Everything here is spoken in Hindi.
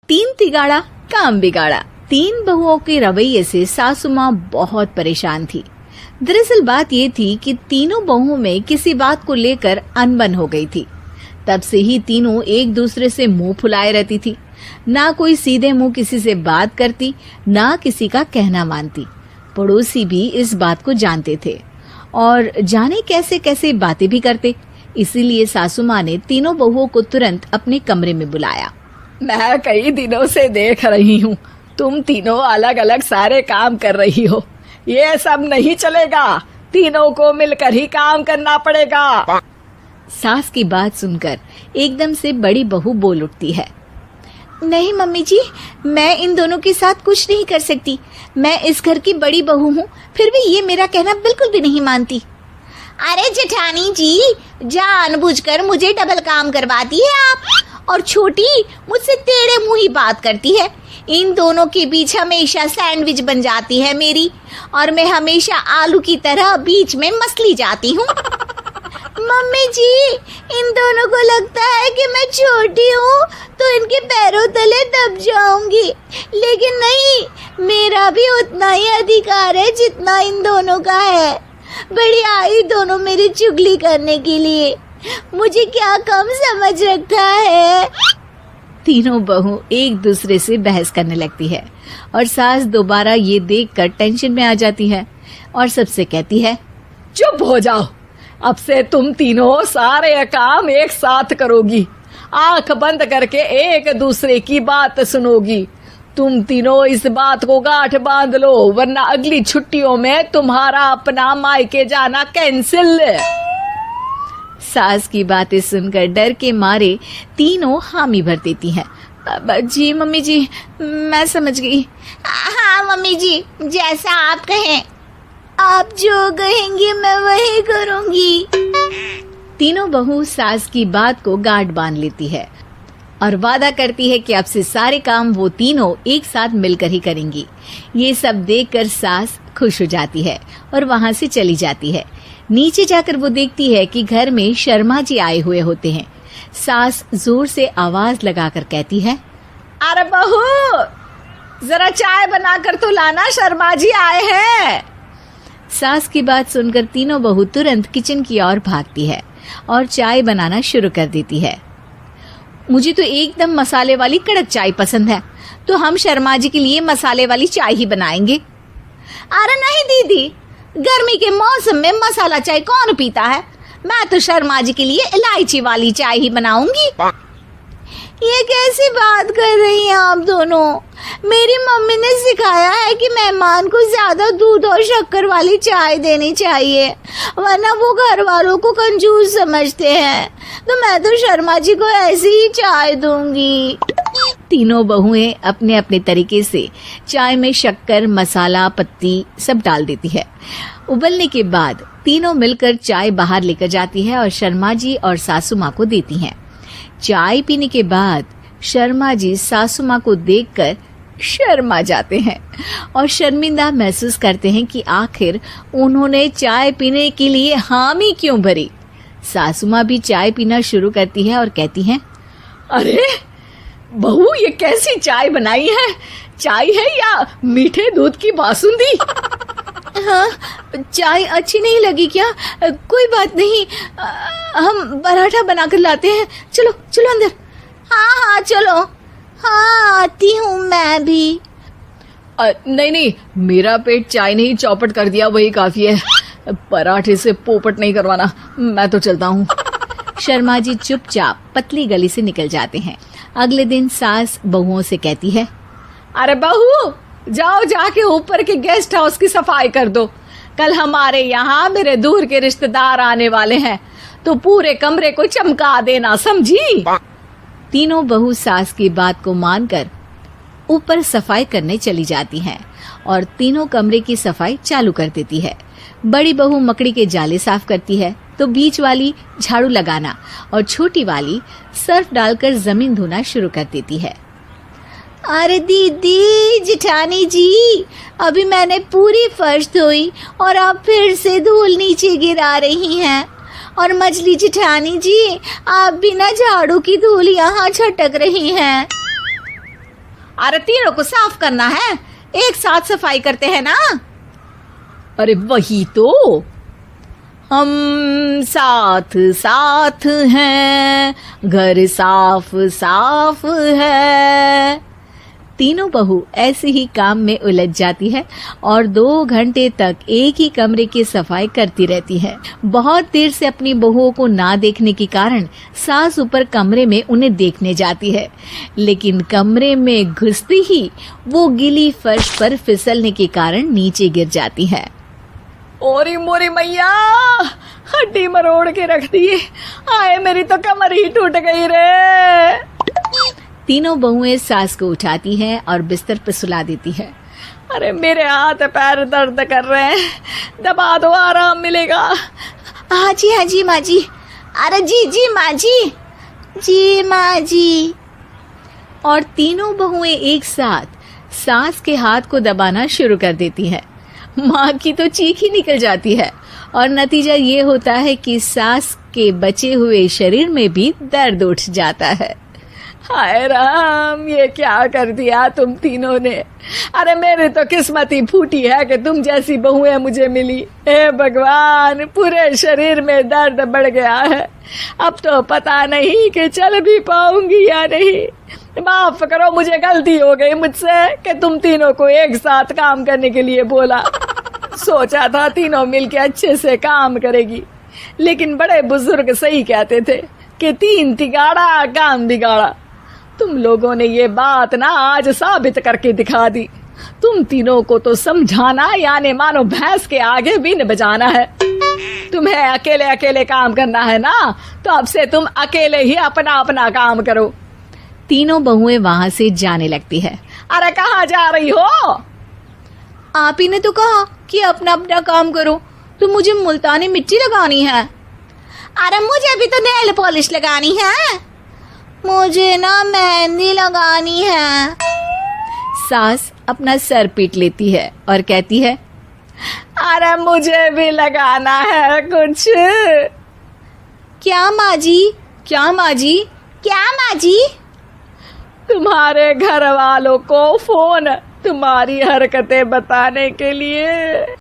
तीन तिगाड़ा काम बिगाड़ा। तीन बहुओं के रवैये से सासू माँ बहुत परेशान थी। दरअसल बात ये थी कि तीनों बहुओं में किसी बात को लेकर अनबन हो गई थी। तब से ही तीनों एक दूसरे से मुंह फुलाए रहती थी। ना कोई सीधे मुंह किसी से बात करती, ना किसी का कहना मानती। पड़ोसी भी इस बात को जानते थे और जाने कैसे कैसे बातें भी करते। इसीलिए सासू माँ ने तीनों बहुओं को तुरंत अपने कमरे में बुलाया। मैं कई दिनों से देख रही हूँ, तुम तीनों अलग अलग सारे काम कर रही हो। ये सब नहीं चलेगा, तीनों को मिलकर ही काम करना पड़ेगा। सास की बात सुनकर एकदम से बड़ी बहू बोल उठती है। नहीं मम्मी जी, मैं इन दोनों के साथ कुछ नहीं कर सकती। मैं इस घर की बड़ी बहू हूँ, फिर भी ये मेरा कहना बिल्कुल भी नहीं मानती। अरे जेठानी जी, जानबूझकर मुझे डबल काम करवाती है आप, और छोटी मुझसे टेढ़े मुंह ही बात करती है। इन दोनों के बीच हमेशा सैंडविच बन जाती है मेरी, और मैं हमेशा आलू की तरह बीच में मसली जाती हूँ। मम्मी जी, इन दोनों को लगता है कि मैं छोटी हूँ तो इनके पैरों तले दब जाऊंगी, लेकिन नहीं, मेरा भी उतना ही अधिकार है जितना इन दोनों का है। बड़ी आई दोनों मेरी चुगली करने के लिए, मुझे क्या कम समझ रखा है। तीनों बहू एक दूसरे से बहस करने लगती है और सास दोबारा ये देखकर टेंशन में आ जाती है और सबसे कहती है, चुप हो जाओ, अब से तुम तीनों सारे काम एक साथ करोगी, आंख बंद करके एक दूसरे की बात सुनोगी। तुम तीनों इस बात को गांठ बांध लो, वरना अगली छुट्टियों में तुम्हारा अपना मायके जाना कैंसिल। सास की बातें सुनकर डर के मारे तीनों हामी भर देती हैं। जी मम्मी जी, मैं समझ गई। हाँ मम्मी जी, जैसा आप कहें। आप जो कहेंगी मैं वही करूंगी। तीनों बहू सास की बात को गांठ बांध लेती है और वादा करती है कि अब से सारे काम वो तीनों एक साथ मिलकर ही करेंगी। ये सब देखकर सास खुश हो जाती है और वहां से चली जाती है। नीचे जाकर वो देखती है कि घर में शर्मा जी आए हुए होते हैं। सास जोर से आवाज लगाकर कहती है, अरे बहू, जरा चाय बनाकर तो लाना, शर्मा जी आए हैं। सास की बात सुनकर तीनों बहू तुरंत किचन की ओर भागती है और चाय बनाना शुरू कर देती है। मुझे तो एकदम मसाले वाली कड़क चाय पसंद है, तो हम शर्मा जी के लिए मसाले वाली चाय ही बनाएंगे। अरे नहीं दीदी, गर्मी के मौसम में मसाला चाय कौन पीता है? मैं तो शर्मा जी के लिए इलायची वाली चाय ही बनाऊंगी। ये कैसी बात कर रही हैं आप दोनों? मेरी मम्मी ने सिखाया है कि मेहमान को ज्यादा दूध और शक्कर वाली चाय देनी चाहिए, वरना वो घर वालों को कंजूस समझते हैं। तो मैं तो शर्मा जी को ऐसी ही चाय दूंगी। तीनों बहुएं अपने अपने तरीके से चाय में शक्कर, मसाला, पत्ती सब डाल देती है। उबलने के बाद तीनों मिलकर चाय बाहर लेकर जाती है और शर्मा जी और सासू माँ को देती हैं। चाय पीने के बाद शर्मा जी सासू माँ को देखकर शर्मा जाते हैं और शर्मिंदा महसूस करते हैं कि आखिर उन्होंने चाय पीने के लिए हामी क्यों भरी। सासू माँ भी चाय पीना शुरू करती है और कहती हैं, अरे बहू, ये कैसी चाय बनाई है? चाय है या मीठे दूध की बासुंदी? हाँ, चाय अच्छी नहीं लगी क्या? कोई बात नहीं, हम पराठा बनाकर लाते हैं। चलो चलो अंदर। हाँ हाँ चलो, हाँ आती हूँ मैं भी। नहीं नहीं, मेरा पेट चाय नहीं चौपट कर दिया वही काफी है, पराठे से पोपट नहीं करवाना, मैं तो चलता हूँ। शर्मा जी चुपचाप पतली गली से निकल जाते हैं। अगले दिन सास बहुओं से कहती है, अरे बहू, जाओ जाके ऊपर के गेस्ट हाउस की सफाई कर दो। कल हमारे यहाँ मेरे दूर के रिश्तेदार आने वाले हैं, तो पूरे कमरे को चमका देना, समझी? तीनों बहू सास की बात को मानकर ऊपर सफाई करने चली जाती हैं और तीनों कमरे की सफाई चालू कर देती है। बड़ी बहू मकड़ी के जाले साफ करती है, तो बीच वाली झाड़ू लगाना और छोटी वाली सर्फ डालकर जमीन धोना शुरू कर देती है। अरे दीदी, जेठानी जी, अभी मैंने पूरी फर्श धोई और आप फिर से धूल नीचे गिरा रही हैं। और मछली जेठानी जी, आप बिना झाड़ू की धूल यहाँ छटक रही हैं। अरे तीनों को साफ करना है, एक साथ सफाई करते हैं ना। अरे वही तो, हम साथ साथ हैं, घर साफ साफ है। तीनों बहू ऐसे ही काम में उलझ जाती है और 2 घंटे तक एक ही कमरे की सफाई करती रहती है। बहुत देर से अपनी बहुओं को ना देखने के कारण सास ऊपर कमरे में उन्हें देखने जाती है, लेकिन कमरे में घुसती ही वो गीली फर्श पर फिसलने के कारण नीचे गिर जाती है। ओरी मोरी मैया, हड्डी मरोड़ के रख दी। आए मेरी तो कमर ही टूट गई रे। तीनों बहुएं सास को उठाती हैं और बिस्तर पर सुला देती है। अरे मेरे हाथ पैर दर्द कर रहे हैं, दबा दो आराम मिलेगा। हाँ जी माँ जी। अरे जी माँ जी माँ जी। और तीनों बहुएं एक साथ सास के हाथ को दबाना शुरू कर देती हैं। माँ की तो चीख ही निकल जाती है और नतीजा ये होता है कि सास के बचे हुए शरीर में भी दर्द उठ जाता है। हाय राम, ये क्या कर दिया तुम तीनों ने। अरे मेरी तो किस्मत ही फूटी है कि तुम जैसी बहुएं मुझे मिली। हे भगवान, पूरे शरीर में दर्द बढ़ गया है। अब तो पता नहीं कि चल भी पाऊंगी या नहीं। माफ करो, मुझे गलती हो गई मुझसे कि तुम तीनों को एक साथ काम करने के लिए बोला। सोचा था तीनों मिलके अच्छे से काम करेगी, लेकिन बड़े बुजुर्ग सही कहते थे कि 3 तिगाड़ा काम बिगाड़ा। तुम लोगों ने ये बात ना आज साबित करके दिखा दी। तुम तीनों को तो समझाना यानी मानो भैंस के आगे बीन बजाना है। तुम्हें अकेले अकेले काम करना है ना, तो अब से तुम अकेले ही अपना अपना काम करो। तीनों बहुएं वहां से जाने लगती है। अरे कहाँ जा रही हो? आप ही ने तो कहा कि अपना अपना काम तो मुझे मुल्तानी मिट्टी लगानी है। अरे मुझे भी तो नेल पॉलिश लगानी है। मुझे ना मेहंदी लगानी है। सास अपना सर पीट लेती है और कहती है, अरे मुझे भी लगाना है कुछ। क्या माँ जी? क्या माँ जी? क्या माँ जी? तुम्हारे घर वालों को फोन तुम्हारी हरकतें बताने के लिए।